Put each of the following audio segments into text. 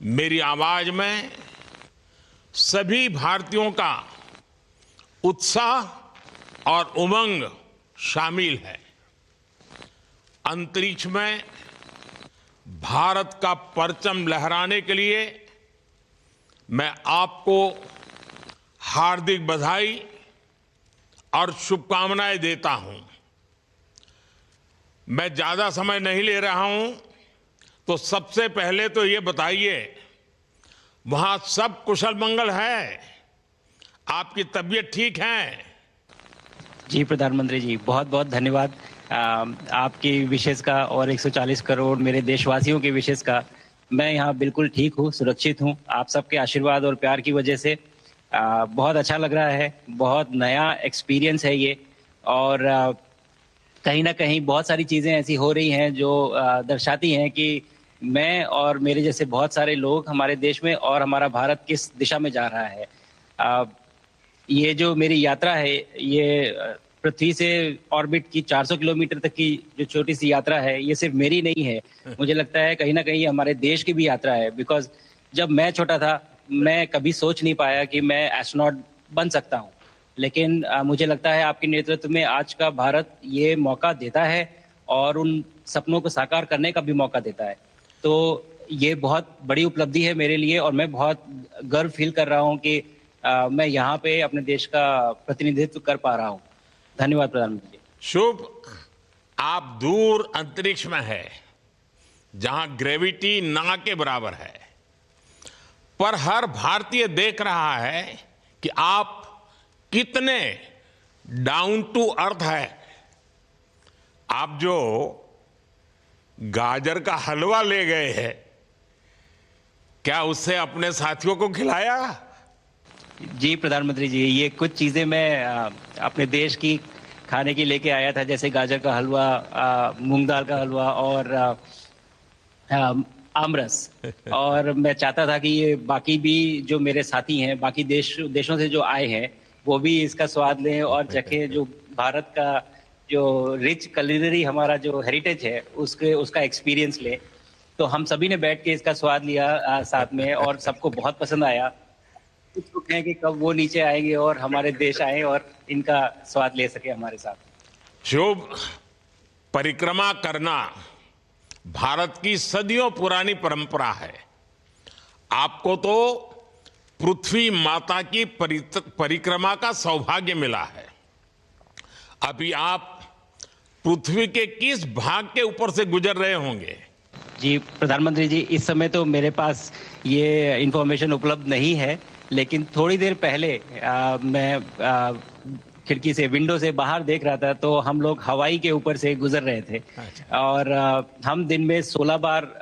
मेरी आवाज में सभी भारतीयों का उत्साह और उमंग शामिल है। अंतरिक्ष में भारत का परचम लहराने के लिए मैं आपको हार्दिक बधाई और शुभकामनाएं देता हूं। मैं ज्यादा समय नहीं ले रहा हूं, तो सबसे पहले तो ये बताइए, वहां सब कुशल मंगल है? आपकी तबीयत ठीक है? जी प्रधानमंत्री जी, बहुत बहुत धन्यवाद आपकी विशेष का और 140 करोड़ मेरे देशवासियों की विशेष का। मैं यहाँ बिल्कुल ठीक हूँ, सुरक्षित हूँ। आप सबके आशीर्वाद और प्यार की वजह से बहुत अच्छा लग रहा है। बहुत नया एक्सपीरियंस है ये, और कहीं ना कहीं बहुत सारी चीज़ें ऐसी हो रही हैं जो दर्शाती हैं कि मैं और मेरे जैसे बहुत सारे लोग हमारे देश में और हमारा भारत किस दिशा में जा रहा है। ये जो मेरी यात्रा है, ये पृथ्वी से ऑर्बिट की 400 किलोमीटर तक की जो छोटी सी यात्रा है, ये सिर्फ मेरी नहीं है। मुझे लगता है कहीं ना कहीं हमारे देश की भी यात्रा है। बिकॉज जब मैं छोटा था, मैं कभी सोच नहीं पाया कि मैं एस्ट्रोनॉट बन सकता हूँ, लेकिन मुझे लगता है आपके नेतृत्व में आज का भारत ये मौका देता है और उन सपनों को साकार करने का भी मौका देता है। तो ये बहुत बड़ी उपलब्धि है मेरे लिए, और मैं बहुत गर्व फील कर रहा हूँ कि मैं यहाँ पे अपने देश का प्रतिनिधित्व कर पा रहा हूँ। धन्यवाद प्रधानमंत्री जी। शुभ। आप दूर अंतरिक्ष में है, जहां ग्रेविटी ना के बराबर है, पर हर भारतीय देख रहा है कि आप कितने डाउन टू अर्थ है। आप जो गाजर का हलवा ले गए हैं, क्या उससे अपने साथियों को खिलाया? जी प्रधानमंत्री जी, ये कुछ चीज़ें मैं अपने देश की खाने की लेके आया था, जैसे गाजर का हलवा, मूंग दाल का हलवा और आमरस। और मैं चाहता था कि ये बाकी भी जो मेरे साथी हैं, बाकी देशों से जो आए हैं, वो भी इसका स्वाद लें और चखें, जो भारत का जो रिच कुलिनरी हमारा जो हेरिटेज है उसका एक्सपीरियंस लें। तो हम सभी ने बैठ के इसका स्वाद लिया साथ में, और सबको बहुत पसंद आया। कुछ लोग कहें कि कब वो नीचे आएंगे और हमारे देश आए और इनका स्वाद ले सके हमारे साथ। शुभ। परिक्रमा करना भारत की सदियों पुरानी परंपरा है। आपको तो पृथ्वी माता की परिक्रमा का सौभाग्य मिला है। अभी आप पृथ्वी के किस भाग के ऊपर से गुजर रहे होंगे? जी प्रधानमंत्री जी, इस समय तो मेरे पास ये इंफॉर्मेशन उपलब्ध नहीं है, लेकिन थोड़ी देर पहले मैं खिड़की से, विंडो से बाहर देख रहा था, तो हम लोग हवाई के ऊपर से गुजर रहे थे। अच्छा। और हम दिन में 16 बार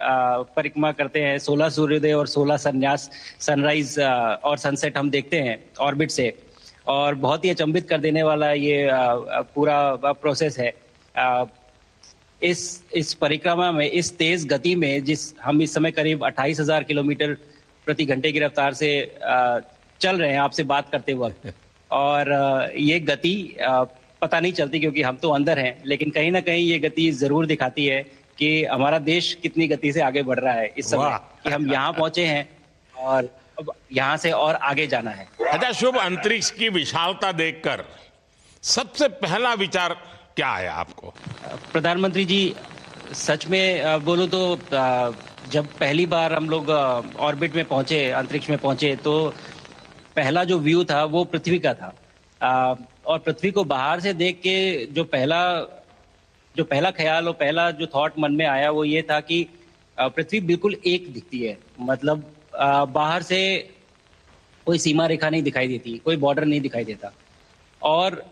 परिक्रमा करते हैं, 16 सूर्योदय और 16 संन्यास, सनराइज और सनसेट हम देखते हैं ऑर्बिट से। और बहुत ही अचंभित कर देने वाला ये पूरा प्रोसेस है। इस परिक्रमा में, इस तेज गति में, जिस हम इस समय करीब 28,000 किलोमीटर प्रति घंटे की रफ्तार से चल रहे हैं आपसे बात करते वक्त, और ये गति पता नहीं चलती क्योंकि हम तो अंदर हैं, लेकिन कहीं ना कहीं ये गति जरूर दिखाती है कि हमारा देश कितनी गति से आगे बढ़ रहा है इस समय, कि हम यहाँ पहुंचे हैं और अब यहाँ से और आगे जाना है। अच्छा शुभ, अंतरिक्ष की विशालता देखकर सबसे पहला विचार क्या आया आपको? प्रधानमंत्री जी, सच में बोलूं तो जब पहली बार हम लोग ऑर्बिट में पहुंचे, अंतरिक्ष में पहुंचे, तो पहला जो व्यू था वो पृथ्वी का था। और पृथ्वी को बाहर से देख के जो पहला ख्याल और पहला जो थॉट मन में आया वो ये था कि पृथ्वी बिल्कुल एक दिखती है। मतलब बाहर से कोई सीमा रेखा नहीं दिखाई देती, कोई बॉर्डर नहीं दिखाई देता। और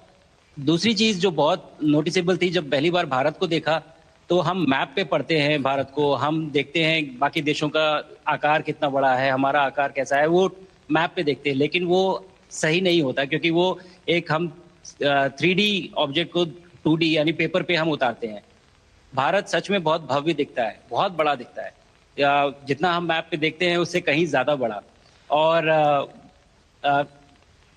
दूसरी चीज जो बहुत नोटिसेबल थी, जब पहली बार भारत को देखा, तो हम मैप पे पढ़ते हैं भारत को, हम देखते हैं बाकी देशों का आकार कितना बड़ा है, हमारा आकार कैसा है, वो मैप पे देखते हैं, लेकिन वो सही नहीं होता, क्योंकि वो एक हम 3D ऑब्जेक्ट को 2D यानी पेपर पे हम उतारते हैं। भारत सच में बहुत भव्य दिखता है, बहुत बड़ा दिखता है, जितना हम मैप पे देखते हैं उससे कहीं ज्यादा बड़ा। और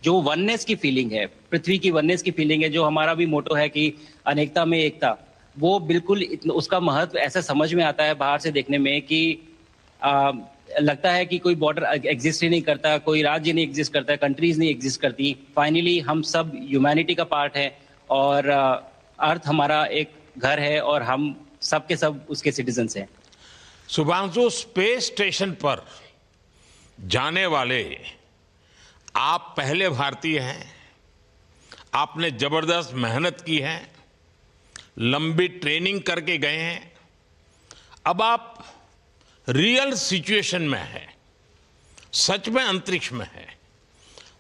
जो वननेस की फीलिंग है, पृथ्वी की वननेस की फीलिंग है, जो हमारा भी मोटो है कि अनेकता में एकता, वो बिल्कुल उसका महत्व ऐसा समझ में आता है बाहर से देखने में कि लगता है कि कोई बॉर्डर एग्जिस्ट ही नहीं करता, कोई राज्य नहीं एग्जिस्ट करता, कंट्रीज नहीं एग्जिस्ट करती। फाइनली हम सब ह्यूमैनिटी का पार्ट है और अर्थ हमारा एक घर है और हम सब के सब उसके सिटीजन्स हैं। शुभांशु, स्पेस स्टेशन पर जाने वाले आप पहले भारतीय हैं। आपने जबरदस्त मेहनत की है, लंबी ट्रेनिंग करके गए हैं। अब आप रियल सिचुएशन में हैं, सच में अंतरिक्ष में हैं।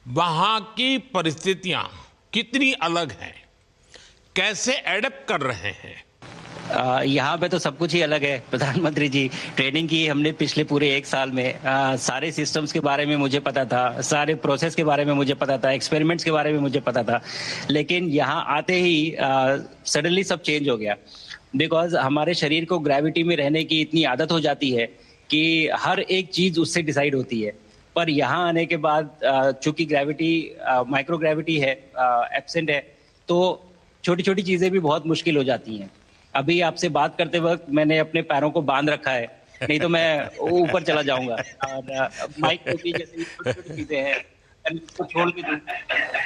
वहां की परिस्थितियां कितनी अलग हैं, कैसे एडप्ट कर रहे हैं? यहाँ पे तो सब कुछ ही अलग है प्रधानमंत्री जी। ट्रेनिंग की हमने पिछले पूरे 1 साल में। सारे सिस्टम्स के बारे में मुझे पता था, सारे प्रोसेस के बारे में मुझे पता था, एक्सपेरिमेंट्स के बारे में मुझे पता था, लेकिन यहाँ आते ही सडनली सब चेंज हो गया। बिकॉज हमारे शरीर को ग्रेविटी में रहने की इतनी आदत हो जाती है कि हर एक चीज उससे डिसाइड होती है। पर यहाँ आने के बाद चूंकि ग्रेविटी माइक्रो ग्रेविटी है, एब्सेंट है, तो छोटी छोटी चीजें भी बहुत मुश्किल हो जाती हैं। अभी आपसे बात करते वक्त मैंने अपने पैरों को बांध रखा है, नहीं तो मैं ऊपर चला जाऊंगा। और माइक को भी जैसे छोटी छोटी चीजें हैं, इसको छोड़ के दूं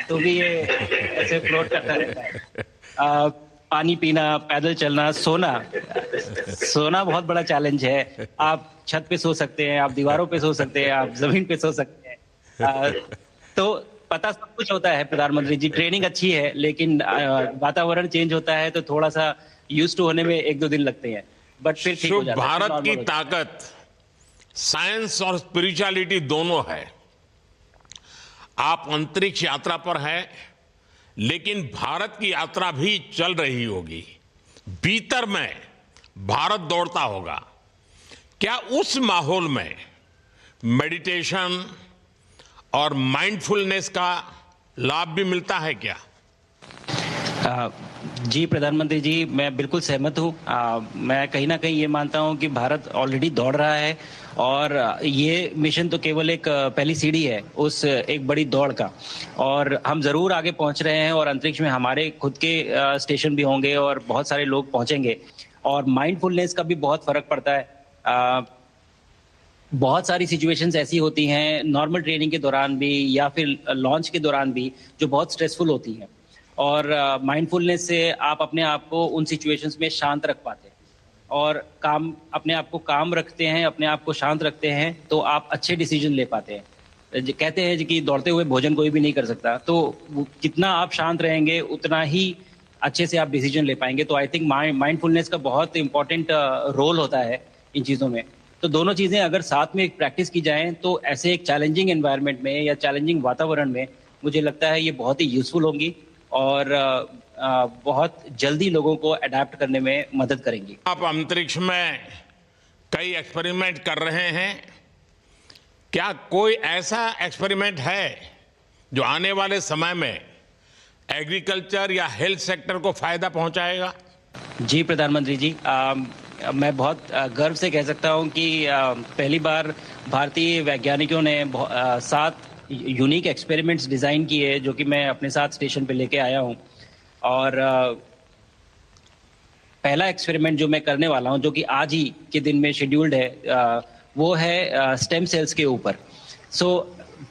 तो भी ये ऐसे फ्लोट करता रहता है। पानी पीना, पैदल चलना, सोना बहुत बड़ा चैलेंज है। आप छत पे सो सकते हैं, आप दीवारों पे सो सकते हैं, आप जमीन पे सो सकते हैं। तो पता सब कुछ होता है प्रधानमंत्री जी। ट्रेनिंग अच्छी है, लेकिन वातावरण चेंज होता है तो थोड़ा सा यूज टू होने में 1-2 दिन लगते हैं, बट फिर ठीक हो जाता है। भारत की ताकत साइंस और स्पिरिचुअलिटी दोनों है। आप अंतरिक्ष यात्रा पर हैं, लेकिन भारत की यात्रा भी चल रही होगी। भीतर में भारत दौड़ता होगा। क्या उस माहौल में मेडिटेशन और माइंडफुलनेस का लाभ भी मिलता है क्या? जी प्रधानमंत्री जी, मैं बिल्कुल सहमत हूँ। मैं कहीं ना कहीं ये मानता हूँ कि भारत ऑलरेडी दौड़ रहा है और ये मिशन तो केवल एक पहली सीढ़ी है उस एक बड़ी दौड़ का। और हम जरूर आगे पहुंच रहे हैं और अंतरिक्ष में हमारे खुद के स्टेशन भी होंगे और बहुत सारे लोग पहुंचेंगे। और माइंडफुलनेस का भी बहुत फर्क पड़ता है। बहुत सारी सिचुएशंस ऐसी होती हैं नॉर्मल ट्रेनिंग के दौरान भी या फिर लॉन्च के दौरान भी, जो बहुत स्ट्रेसफुल होती हैं। और माइंडफुलनेस से आप अपने आप को उन सिचुएशंस में शांत रख पाते हैं और अपने आप को काम रखते हैं, अपने आप को शांत रखते हैं, तो आप अच्छे डिसीजन ले पाते हैं। कहते हैं कि दौड़ते हुए भोजन कोई भी नहीं कर सकता, तो जितना आप शांत रहेंगे उतना ही अच्छे से आप डिसीजन ले पाएंगे। तो आई थिंक माइंडफुलनेस का बहुत इंपॉर्टेंट रोल होता है इन चीज़ों में। तो दोनों चीज़ें अगर साथ में प्रैक्टिस की जाएं तो ऐसे एक चैलेंजिंग एनवायरनमेंट में या चैलेंजिंग वातावरण में मुझे लगता है ये बहुत ही यूजफुल होंगी और बहुत जल्दी लोगों को अडेप्ट करने में मदद करेंगी। आप अंतरिक्ष में कई एक्सपेरिमेंट कर रहे हैं। क्या कोई ऐसा एक्सपेरिमेंट है जो आने वाले समय में एग्रीकल्चर या हेल्थ सेक्टर को फायदा पहुंचाएगा? जी प्रधानमंत्री जी, मैं बहुत गर्व से कह सकता हूं कि पहली बार भारतीय वैज्ञानिकों ने 7 यूनिक एक्सपेरिमेंट्स डिज़ाइन किए जो कि मैं अपने साथ स्टेशन पे लेके आया हूं। और पहला एक्सपेरिमेंट जो मैं करने वाला हूं, जो कि आज ही के दिन में शेड्यूल्ड है, वो है स्टेम सेल्स के ऊपर।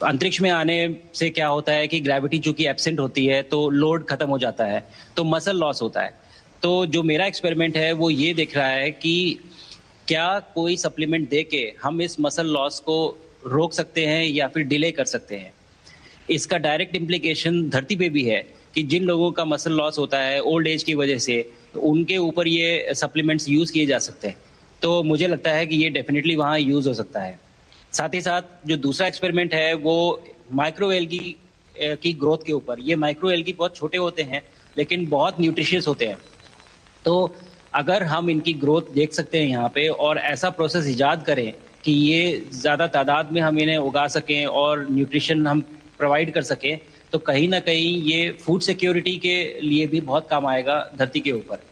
अंतरिक्ष में आने से क्या होता है कि ग्रेविटी चूंकि एब्सेंट होती है तो लोड खत्म हो जाता है, तो मसल लॉस होता है। तो जो मेरा एक्सपेरिमेंट है वो ये देख रहा है कि क्या कोई सप्लीमेंट दे के हम इस मसल लॉस को रोक सकते हैं या फिर डिले कर सकते हैं। इसका डायरेक्ट इम्प्लीकेशन धरती पे भी है कि जिन लोगों का मसल लॉस होता है ओल्ड एज की वजह से, तो उनके ऊपर ये सप्लीमेंट्स यूज किए जा सकते हैं। तो मुझे लगता है कि ये डेफिनेटली वहाँ यूज हो सकता है। साथ ही साथ जो दूसरा एक्सपेरिमेंट है वो माइक्रो एल्गी की ग्रोथ के ऊपर। ये माइक्रो एल्गी बहुत छोटे होते हैं लेकिन बहुत न्यूट्रिशियस होते हैं। तो अगर हम इनकी ग्रोथ देख सकते हैं यहाँ पे और ऐसा प्रोसेस इजाद करें कि ये ज़्यादा तादाद में हम इन्हें उगा सकें और न्यूट्रिशन हम प्रोवाइड कर सकें, तो कहीं ना कहीं ये फूड सिक्योरिटी के लिए भी बहुत काम आएगा धरती के ऊपर।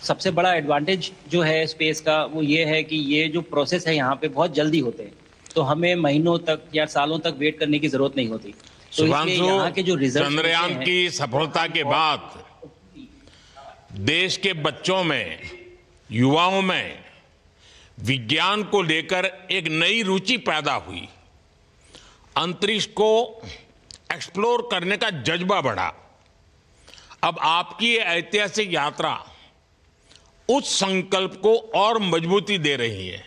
सबसे बड़ा एडवांटेज जो है स्पेस का वो ये है कि ये जो प्रोसेस है यहाँ पे बहुत जल्दी होते हैं, तो हमें महीनों तक या सालों तक वेट करने की जरूरत नहीं होती। तो इसलिए यहाँ के जो रिजल्ट चंद्रयान की सफलता के बाद देश के बच्चों में, युवाओं में विज्ञान को लेकर एक नई रुचि पैदा हुई, अंतरिक्ष को एक्सप्लोर करने का जज्बा बढ़ा। अब आपकी ये ऐतिहासिक यात्रा उस संकल्प को और मजबूती दे रही है।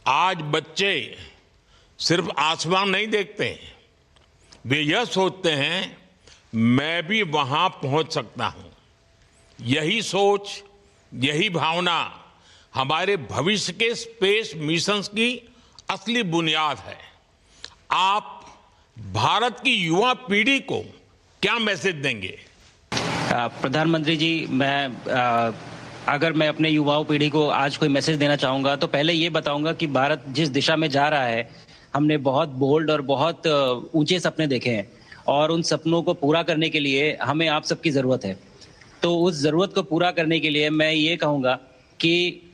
आज बच्चे सिर्फ आसमान नहीं देखते, वे यह सोचते हैं मैं भी वहां पहुंच सकता हूं। यही सोच, यही भावना हमारे भविष्य के स्पेस मिशंस की असली बुनियाद है। आप भारत की युवा पीढ़ी को क्या मैसेज देंगे? प्रधानमंत्री जी, अगर मैं अपने युवाओं पीढ़ी को आज कोई मैसेज देना चाहूँगा तो पहले ये बताऊँगा कि भारत जिस दिशा में जा रहा है, हमने बहुत बोल्ड और बहुत ऊंचे सपने देखे हैं और उन सपनों को पूरा करने के लिए हमें आप सबकी ज़रूरत है। तो उस ज़रूरत को पूरा करने के लिए मैं ये कहूँगा कि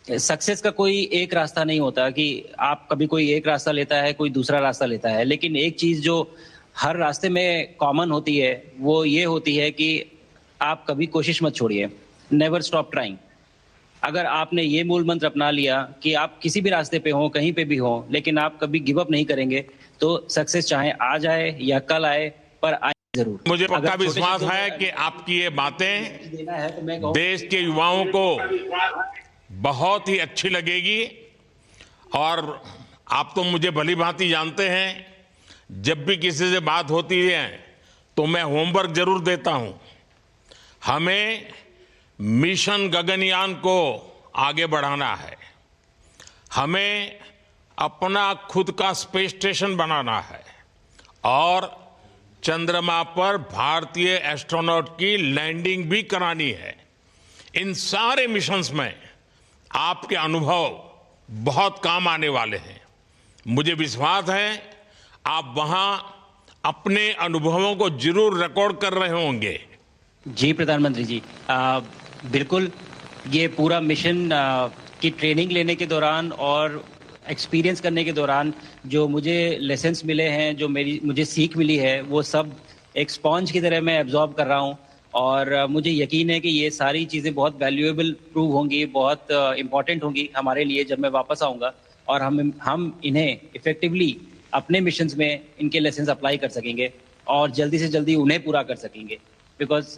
सक्सेस का कोई एक रास्ता नहीं होता कि आप कभी कोई एक रास्ता लेता है, कोई दूसरा रास्ता लेता है, लेकिन एक चीज़ जो हर रास्ते में कॉमन होती है वो ये होती है कि आप कभी कोशिश मत छोड़िए, नेवर स्टॉप ट्राइंग। अगर आपने ये मूल मंत्र अपना लिया कि आप किसी भी रास्ते पे हो, कहीं पे भी हो, लेकिन आप कभी गिव अप नहीं करेंगे, तो सक्सेस चाहे आज आए या कल आए, पर आए जरूर। मुझे पक्का विश्वास है कि आपकी ये बातें देना है तो मैं कहूँ देश के युवाओं को बहुत ही अच्छी लगेगी। और आप तो मुझे भली भांति जानते हैं, जब भी किसी से बात होती है तो मैं होमवर्क जरूर देता हूं। हमें मिशन गगनयान को आगे बढ़ाना है, हमें अपना खुद का स्पेस स्टेशन बनाना है और चंद्रमा पर भारतीय एस्ट्रोनॉट की लैंडिंग भी करानी है। इन सारे मिशंस में आपके अनुभव बहुत काम आने वाले हैं। मुझे विश्वास है आप वहां अपने अनुभवों को जरूर रिकॉर्ड कर रहे होंगे। जी प्रधानमंत्री जी, बिल्कुल। ये पूरा मिशन की ट्रेनिंग लेने के दौरान और एक्सपीरियंस करने के दौरान जो मुझे लेसन्स मिले हैं, जो मुझे सीख मिली है, वो सब एक स्पॉन्ज की तरह मैं एब्जॉर्ब कर रहा हूँ और मुझे यकीन है कि ये सारी चीज़ें बहुत वैल्यूएबल प्रूव होंगी, बहुत इम्पॉर्टेंट होंगी हमारे लिए जब मैं वापस आऊँगा और हम इन्हें इफेक्टिवली अपने मिशंस में इनके लेसन्स अप्लाई कर सकेंगे और जल्दी से जल्दी उन्हें पूरा कर सकेंगे। बिकॉज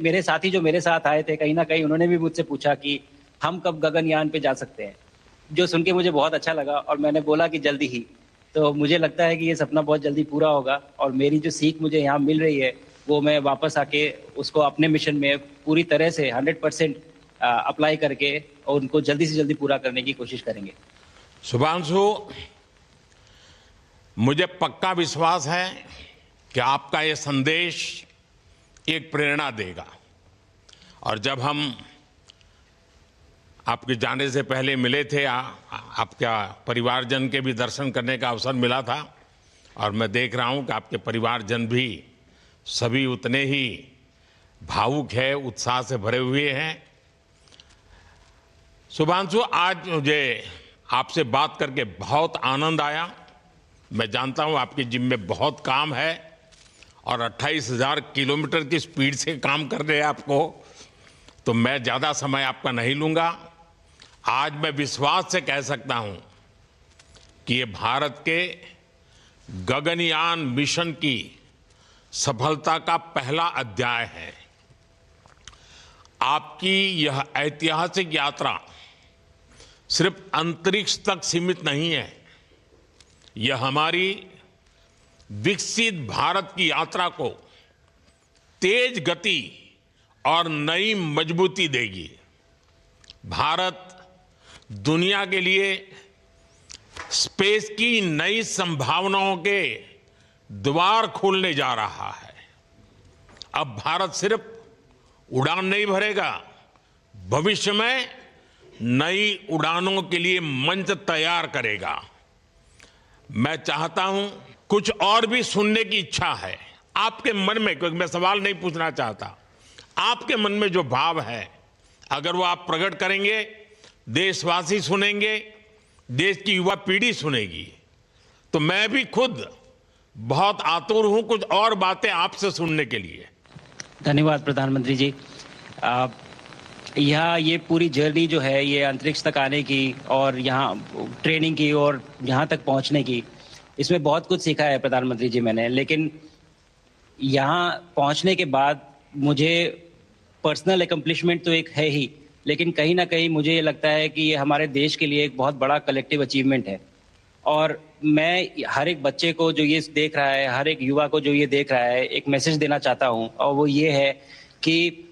मेरे साथी जो मेरे साथ आए थे, कहीं ना कहीं उन्होंने भी मुझसे पूछा कि हम कब गगनयान पे जा सकते हैं, जो सुन के मुझे बहुत अच्छा लगा और मैंने बोला कि जल्दी ही। तो मुझे लगता है कि ये सपना बहुत जल्दी पूरा होगा और मेरी जो सीख मुझे यहाँ मिल रही है वो मैं वापस आके उसको अपने मिशन में पूरी तरह से 100% अप्लाई करके और उनको जल्दी से जल्दी पूरा करने की कोशिश करेंगे। शुभांशु, मुझे पक्का विश्वास है कि आपका ये संदेश एक प्रेरणा देगा। और जब हम आपके जाने से पहले मिले थे, आपका परिवारजन के भी दर्शन करने का अवसर मिला था और मैं देख रहा हूं कि आपके परिवारजन भी सभी उतने ही भावुक है, उत्साह से भरे हुए हैं। शुभांशु, आज मुझे आपसे बात करके बहुत आनंद आया। मैं जानता हूं आपकी जिम में बहुत काम है और 28,000 किलोमीटर की स्पीड से काम कर रहे हैं आपको, तो मैं ज़्यादा समय आपका नहीं लूँगा। आज मैं विश्वास से कह सकता हूं कि ये भारत के गगनयान मिशन की सफलता का पहला अध्याय है। आपकी यह ऐतिहासिक यात्रा सिर्फ अंतरिक्ष तक सीमित नहीं है, यह हमारी विकसित भारत की यात्रा को तेज गति और नई मजबूती देगी। भारत दुनिया के लिए स्पेस की नई संभावनाओं के द्वार खोलने जा रहा है। अब भारत सिर्फ उड़ान नहीं भरेगा, भविष्य में नई उड़ानों के लिए मंच तैयार करेगा। मैं चाहता हूं, कुछ और भी सुनने की इच्छा है आपके मन में, क्योंकि मैं सवाल नहीं पूछना चाहता, आपके मन में जो भाव है अगर वो आप प्रकट करेंगे, देशवासी सुनेंगे, देश की युवा पीढ़ी सुनेगी। तो मैं भी खुद बहुत आतुर हूं कुछ और बातें आपसे सुनने के लिए। धन्यवाद प्रधानमंत्री जी। यहाँ ये पूरी जर्नी जो है ये अंतरिक्ष तक आने की और यहाँ ट्रेनिंग की और यहाँ तक पहुँचने की, इसमें बहुत कुछ सीखा है प्रधानमंत्री जी मैंने। लेकिन यहाँ पहुँचने के बाद मुझे पर्सनल अकम्पलिशमेंट तो एक है ही, लेकिन कहीं ना कहीं मुझे ये लगता है कि ये हमारे देश के लिए एक बहुत बड़ा कलेक्टिव अचीवमेंट है। और मैं हर एक बच्चे को जो ये देख रहा है, हर एक युवा को जो ये देख रहा है, एक मैसेज देना चाहता हूँ, और वो ये है कि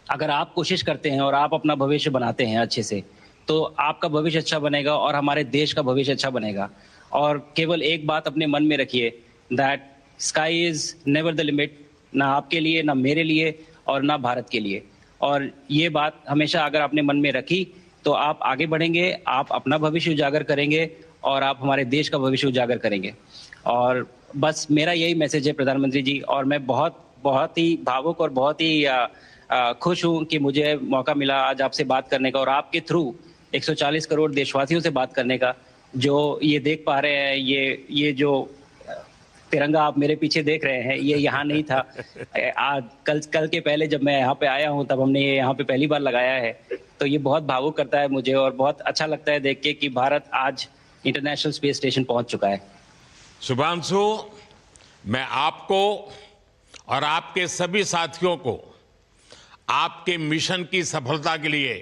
अगर आप कोशिश करते हैं और आप अपना भविष्य बनाते हैं अच्छे से, तो आपका भविष्य अच्छा बनेगा और हमारे देश का भविष्य अच्छा बनेगा। और केवल एक बात अपने मन में रखिए, that sky is never the limit, ना आपके लिए, ना मेरे लिए और ना भारत के लिए। और ये बात हमेशा अगर आपने मन में रखी तो आप आगे बढ़ेंगे, आप अपना भविष्य उजागर करेंगे और आप हमारे देश का भविष्य उजागर करेंगे। और बस मेरा यही मैसेज है प्रधानमंत्री जी। और मैं बहुत बहुत ही भावुक और बहुत ही खुश हूं कि मुझे मौका मिला आज आपसे बात करने का और आपके थ्रू 140 करोड़ देशवासियों से बात करने का। जो ये देख पा रहे हैं, ये जो तिरंगा आप मेरे पीछे देख रहे हैं, ये यहाँ नहीं था। आज कल के पहले जब मैं यहाँ पे आया हूँ तब हमने ये यहाँ पे पहली बार लगाया है। तो ये बहुत भावुक करता है मुझे और बहुत अच्छा लगता है देख के कि भारत आज इंटरनेशनल स्पेस स्टेशन पहुंच चुका है। शुभांशु, मैं आपको और आपके सभी साथियों को आपके मिशन की सफलता के लिए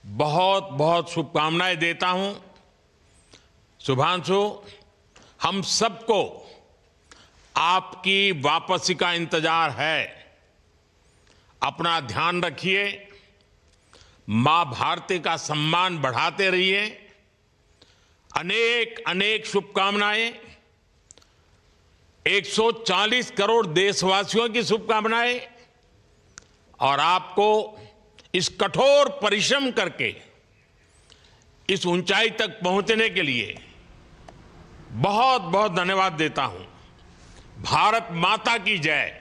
बहुत बहुत शुभकामनाएं देता हूं। शुभांशु, हम सबको आपकी वापसी का इंतजार है। अपना ध्यान रखिए, मां भारती का सम्मान बढ़ाते रहिए। अनेक अनेक शुभकामनाएं, 140 करोड़ देशवासियों की शुभकामनाएं, और आपको इस कठोर परिश्रम करके इस ऊंचाई तक पहुंचने के लिए बहुत बहुत धन्यवाद देता हूं। भारत माता की जय।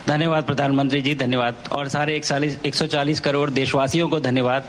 धन्यवाद प्रधानमंत्री जी, धन्यवाद। और सारे 140 करोड़ देशवासियों को धन्यवाद।